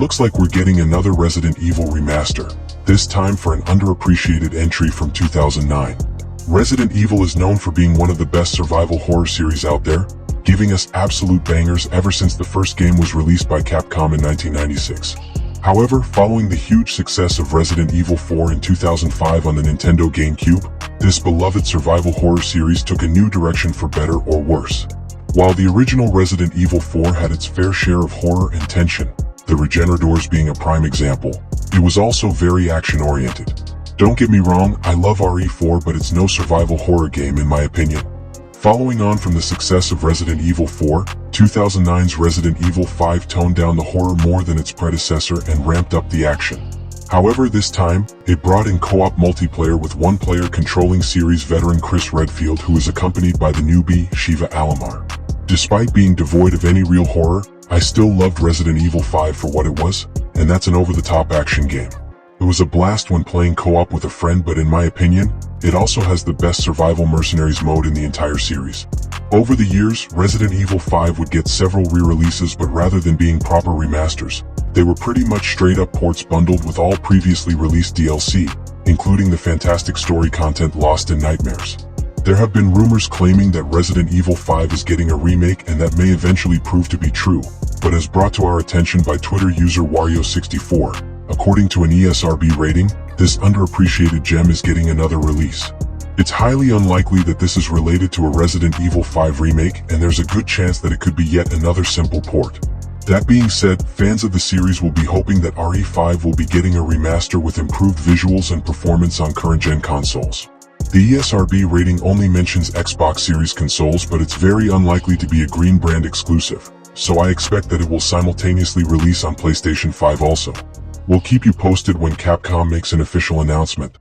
looks like we're getting another Resident Evil remaster, this time for an underappreciated entry from 2009. Resident Evil is known for being one of the best survival horror series out there, giving us absolute bangers ever since the first game was released by Capcom in 1996. However, following the huge success of Resident Evil 4 in 2005 on the Nintendo GameCube, this beloved survival horror series took a new direction for better or worse. While the original Resident Evil 4 had its fair share of horror and tension, the Regenerators being a prime example, it was also very action-oriented. Don't get me wrong, I love RE4, but it's no survival horror game in my opinion. Following on from the success of Resident Evil 4, 2009's Resident Evil 5 toned down the horror more than its predecessor and ramped up the action. However, this time, it brought in co-op multiplayer with one player controlling series veteran Chris Redfield, who is accompanied by the newbie Shiva Alomar. Despite being devoid of any real horror, I still loved Resident Evil 5 for what it was, and that's an over-the-top action game. It was a blast when playing co-op with a friend, but in my opinion, it also has the best survival mercenaries mode in the entire series. Over the years, Resident Evil 5 would get several re-releases, but rather than being proper remasters, they were pretty much straight-up ports bundled with all previously released DLC, including the fantastic story content Lost in Nightmares. There have been rumors claiming that Resident Evil 5 is getting a remake, and that may eventually prove to be true, but as brought to our attention by Twitter user Wario64, according to an ESRB rating, this underappreciated gem is getting another release. It's highly unlikely that this is related to a Resident Evil 5 remake, and there's a good chance that it could be yet another simple port. That being said, fans of the series will be hoping that RE5 will be getting a remaster with improved visuals and performance on current-gen consoles. The ESRB rating only mentions Xbox Series consoles, but it's very unlikely to be a Green brand exclusive, so I expect that it will simultaneously release on PlayStation 5 also. We'll keep you posted when Capcom makes an official announcement.